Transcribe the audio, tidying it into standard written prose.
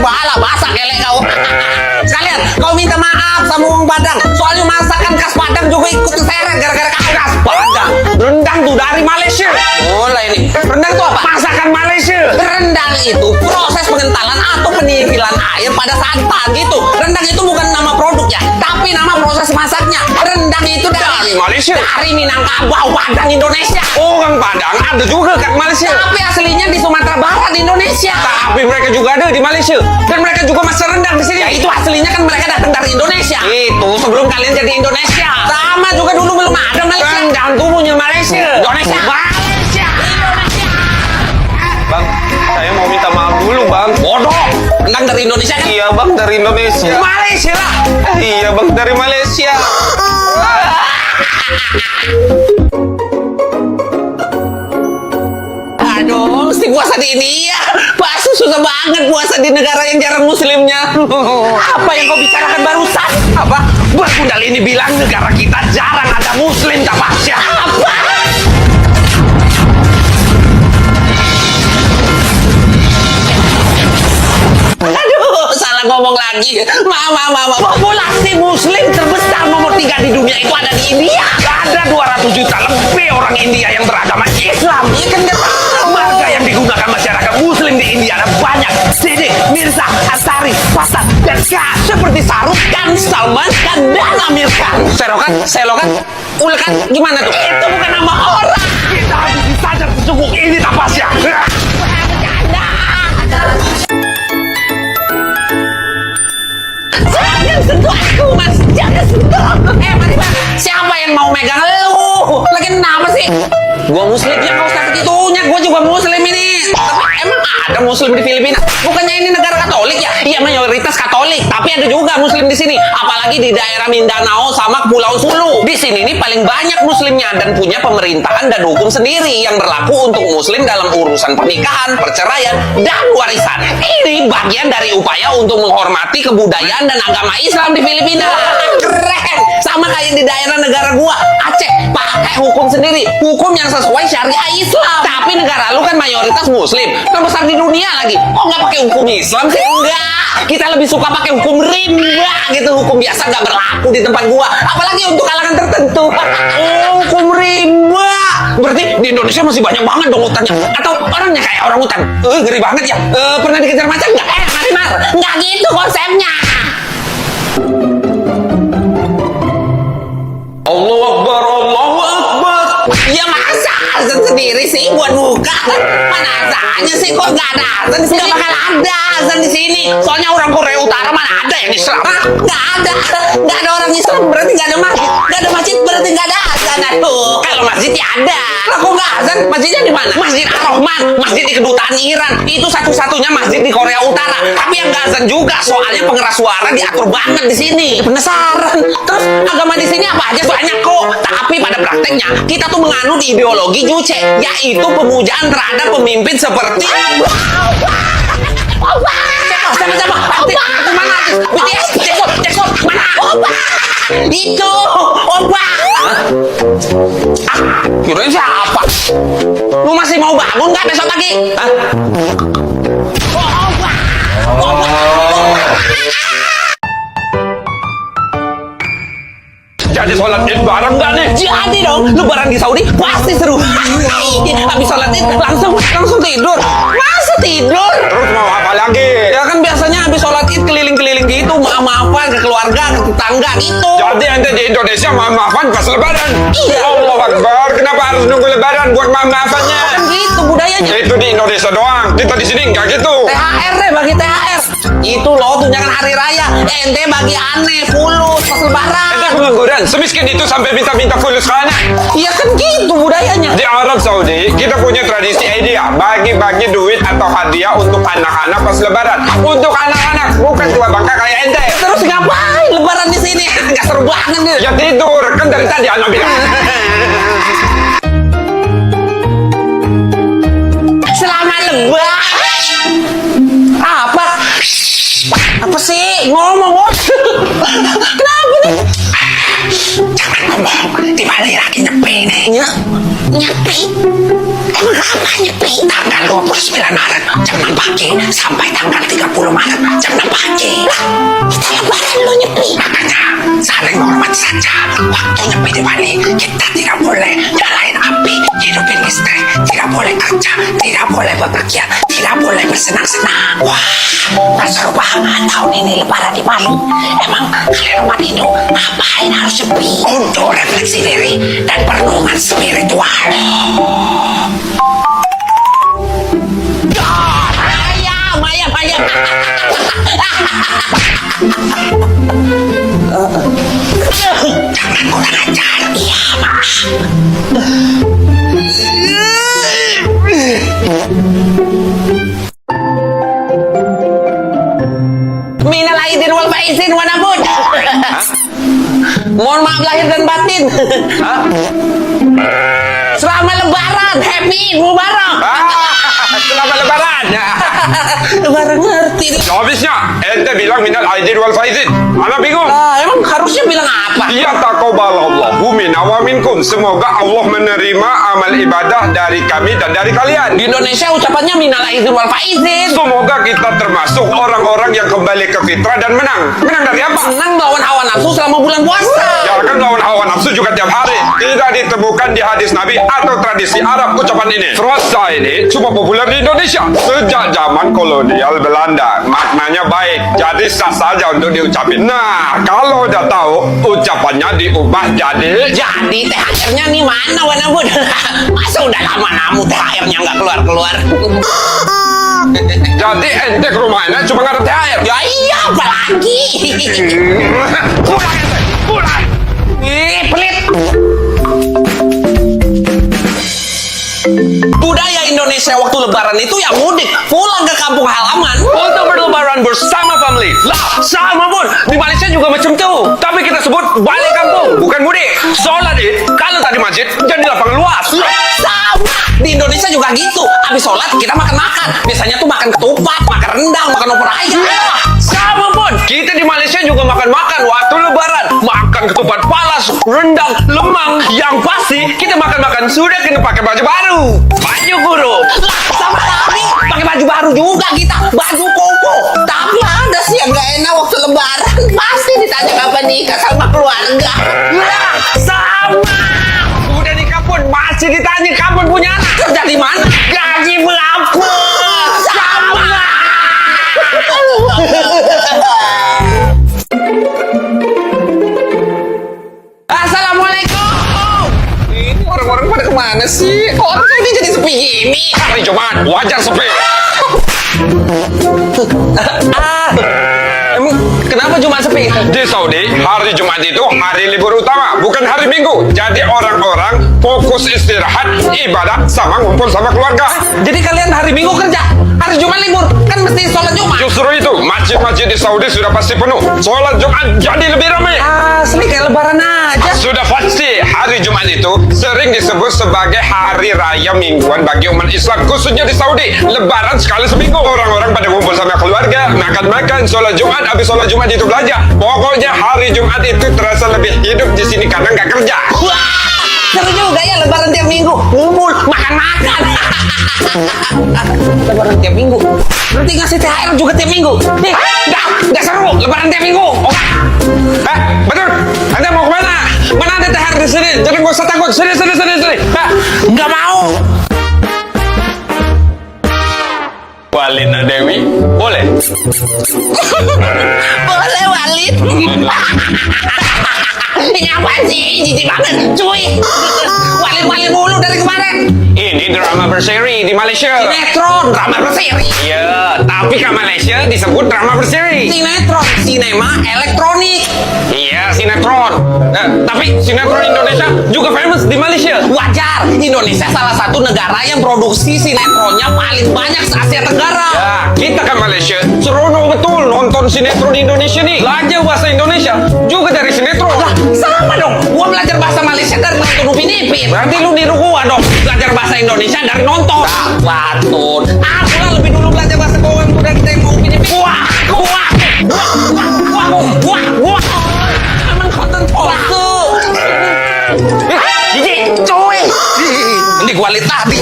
Bala basah kelek kau. Sekalian kau minta maaf sama orang Padang. Soalnya masakan khas Padang juga ikut terseret gara-gara khas Padang. Rendang tuh dari Malaysia. Mulai nih. Rendang tuh apa? Masakan Malaysia. Rendang itu proses pengentalan atau penipilan air pada saat pagi itu. Rendang itu bukan nama produknya, tapi nama proses masaknya. Rendang itu dari Malaysia. Dari Minangkabau, Padang, Indonesia. Orang Padang ada juga kan Malaysia. Tapi aslinya di Sumatera Barat, Indonesia. Tapi mereka juga ada di Malaysia. Dan mereka juga masak rendang di sini. Ya itu aslinya kan mereka datang dari Indonesia. Itu sebelum kalian jadi Indonesia. Sama juga dulu belum ada Malaysia. Rendang tuh punya Malaysia. Indonesia. Malaysia. Bang, saya mau minta maaf dulu bang. Bodoh. Rendang dari Indonesia kan? Iya bang, dari Indonesia. Malaysia lah. Iya bang, dari Malaysia. Aduh, mesti puasa di India. Pasti susah banget puasa di negara yang jarang muslimnya. Apa yang kau bicarakan barusan? Apa? Buat Kundal ini bilang negara kita jarang ada muslim tak Pasya. Apa? Aduh, salah ngomong lagi. Populasi muslim terbesar nomor 3 di dunia itu ada di India. Ada 200 juta lebih orang India yang beragama Islam. Iya kan dia tahu. Marga yang digunakan masyarakat muslim di India ada banyak. Siddiq, Mirza, Ansari, Fasan, dan Shah. Seperti Saruk Khan, Salman Khan, dan Amir Khan. Selokan, Ulkan, gimana tuh? Itu bukan nama orang. Kita habisi saja secukupnya ini tak Pasya. Jangan sentuh aku, Mas. Jangan sentuh. Mari, Bang. Siapa yang mau megang lu? Lagi kenapa sih? Gua muslim ya, kau usah segitunya. Gua juga muslim ini. Tapi emang ada muslim di Filipina? Bukannya ini negara Katolik ya? Iya, mayoritas Katolik. Tapi ada juga muslim di sini. Apalagi di daerah Mindanao sama Pulau Sulu. Di sini nih paling banyak muslimnya dan punya pemerintahan dan hukum sendiri yang berlaku untuk muslim dalam urusan pernikahan, perceraian, dan warisan. Ini bagian dari upaya untuk menghormati kebudayaan dan agama Islam di Filipina. Keren! Sama kayak di daerah negara gua, Aceh, pakai hukum sendiri. Hukum yang sesuai syariah Islam. Tapi negara lu kan mayoritas muslim. Terbesar di dunia lagi. Kok nggak pakai hukum Islam sih? Enggak. Kita lebih suka pakai hukum rimba gitu. Hukum biasa nggak berlaku di tempat gua. Apalagi untuk kalangan tertentu. Hukum rimba. Berarti di Indonesia masih banyak banget dong hutannya. Atau orangnya kayak orang hutan. Ngeri banget ya. Pernah dikejar macan nggak? Marimar. Nggak gitu konsepnya. Allahu Akbar, Allahu Akbar. Ya masa azan sendiri sih buat buka? Mana azannya sih? Kok nggak ada azan di sini? Nggak bakal ada azan di sini. Soalnya orang Korea Utara mana ada yang Islam? Hah? Nggak ada. Nggak ada orang Islam berarti nggak ada masjid. Nggak ada masjid berarti nggak ada azan. Aduh, kalau masjid ya ada. Lah kok nggak azan? Masjidnya di mana? Masjid Ar-Rahman. Masjid di kedutaan Iran. Itu satu-satunya masjid di Korea Utara. Tapi yang nggak azan juga. Soalnya pengeras suara diatur banget di sini. Penasaran. Terus agama di sini apa aja banyak kok. Tapi pada prakteknya kita tuh menganut ideologi Juche, yaitu pemujaan terhadap pemimpin seperti siapa? Itu mana? BTS, Cekot, mana? Itu, Opa. Kirain siapa? Lu masih mau bangun nggak besok pagi? Opa. Jadi sholat id bareng nggak nih? Jadi dong, lebaran di Saudi pasti seru. Habis sholat id langsung tidur. Masa tidur? Terus mau apa lagi? Ya kan biasanya habis sholat id keliling-keliling gitu, maaf-maafan ke keluarga, ke tetangga gitu. Jadi ente di Indonesia maaf-maafan pas lebaran? Iya. Allahu Akbar, kenapa harus nunggu lebaran buat maaf-maafannya? Kan gitu budayanya. Itu di Indonesia doang, kita di sini nggak gitu. THR deh, bagi THR. Itu loh tunjangan hari raya. Ente bagi aneh, fulus pas lebaran. Ente pengangguran, semiskin itu sampai minta-minta fulus karena Iya kan gitu budayanya. di Arab Saudi kita punya tradisi hadiah, bagi-bagi duit atau hadiah untuk anak-anak pas lebaran. Untuk anak-anak, bukan tua bangka kayak ente. Terus ngapain lebaran di sini? Nggak seru banget nih. Ya tidur, kan dari tadi anak bilang. Selamat lebaran. Apa? Apa sih? Ngomong. Kenapa nih? Jangan ngomong, di balik lagi nyepi nih. Nyepi? Emang apa nyepi? Tanggal 29 Maret, jam 6 pagi sampai tanggal 30 Maret jam 6 pagi. Itu lebaran lo Nyepi. Makanya saling hormat saja. Waktu Nyepi di Bali kita tidak boleh nyalain api, hidupin listrik, tidak boleh kerja, tidak boleh bepergian, tidak boleh bersenang-senang. Wah, seru banget tahun ini lebaran di Bali. Emang kalian umat Hindu ngapain harus sepi? Untuk refleksi diri dan perenungan spiritual. Ayam. Jangan kurang ajar. Iya, maaf. Minal aidin wal faizin wa nabud. Mohon maaf lahir dan batin. Selamat lebaran, happy mubarak. Selamat lebaran. Lebaran ngerti. Habisnya, ente bilang minal aidin wal faizin. Anak bingung. Emang harusnya bilang apa? Ya taqabbalallahu minna wa minkum. Semoga Allah menerima amal ibadah dari kami dan dari kalian. Di Indonesia ucapannya minal aidin wal faizin. Semoga kita termasuk orang-orang yang kembali ke fitrah dan menang. Menang dari apa? Menang melawan hawa nafsu selama bulan puasa. Ya kan lawan hawa nafsu juga tiap hari. Tidak ditemukan di hadis Nabi atau tradisi Arab ucapan ini. Frasa ini cuma populer di Indonesia sejak zaman kolonial Belanda. Maknanya baik, jadi sah saja untuk diucapin. Nah, kalau udah tahu ucapannya diubah jadi THR-nya nih mana Wana Bud? Masa udah lama namu THR-nya nggak keluar-keluar? jadi ente ke rumahnya cuma nggak ada THR. Ya iya, apalagi? Pulang ente, pulang. Ih, pelit. Budaya Indonesia waktu lebaran itu ya mudik, pulang ke kampung halaman untuk berlebaran bersama family. Lah, sama Bun, di Malaysia juga macam tuh. Tapi kita sebut balik kampung, bukan mudik. Sholat Id, kalau tadi masjid, jadi lapangan luas. Sama, di Indonesia juga gitu. Habis sholat kita makan-makan. Biasanya tuh makan ketupat, makan rendang, makan opor ayam. Sama Bun, kita di Malaysia juga makan-makan waktu lebaran. Makan ketupat palas, rendang, lemang. Yang pasti kita makan-makan sudah kena pakai baju baru. Baju guru. Lah, sama kami pakai baju baru juga kita. Baju koko. Tapi ada sih yang gak enak waktu lebaran. Pasti ditanya kapan nikah sama keluarga. Lah, sama. Udah nikah pun masih ditanya kapan punya anak. Kerja di mana? Gaji berapa? Sama. Assalamualaikum. Ini orang-orang pada kemana sih? Kok orang ini jadi sepi gini? Hari Jumat, wajar sepi. Emang kenapa Jumat sepi? Di Saudi, hari Jumat itu hari libur utama, bukan hari Minggu. Jadi orang-orang fokus istirahat, ibadah, sama ngumpul sama keluarga. Jadi kalian hari Minggu kerja, hari Jumat libur, kan mesti sholat Jumat. Justru itu, masjid-masjid di Saudi sudah pasti penuh. Sholat Jumat jadi lebih ramai. Asli kayak lebaran aja. Sudah pasti, hari Jumat itu sering disebut sebagai hari raya mingguan bagi umat Islam, khususnya di Saudi. Lebaran sekali seminggu. Orang-orang pada ngumpul sama keluarga, makan-makan, sholat Jumat, habis sholat Jumat itu belajar. Pokoknya hari Jumat itu terasa lebih hidup di sini karena nggak kerja. Wah, seru juga ya lebaran tiap minggu. Ngumpul, makan-makan. Lebaran tiap minggu. Berarti ngasih THR juga tiap minggu. Nih, nggak seru lebaran tiap minggu. Oke. Betul. Anda mau kemana? Mana ada THR di sini? Jadi nggak usah takut. Sini. Nggak mau. Walina Dewi, boleh? Boleh, Walid. Ini apa sih? Jijik banget, cuy. Walid mulu dari kemarin. Ini drama berseri di Malaysia. Sinetron, drama berseri. Iya, tapi ke Malaysia disebut drama berseri. Sinetron, sinema elektronik. Iya, sinetron. Tapi sinetron Indonesia juga famous di Malaysia. Wajar, Indonesia salah satu negara yang produksi sinetronnya paling banyak se Asia Tenggara. Ya, kita ke Malaysia seronok betul nonton sinetron Indonesia nih. Belajar bahasa Indonesia juga dari sinetron. Lah, sama dong. Gua belajar bahasa Malaysia dari nonton Upin Ipin. Berarti lu niru gua dong. Belajar bahasa Indonesia dari nonton. Batun. Aku lah lebih dulu belajar bahasa bawang udah kita yang mau Upin Ipin. Wah. Emang konten palsu. Jijik, cuy. Ini gua lihat tadi.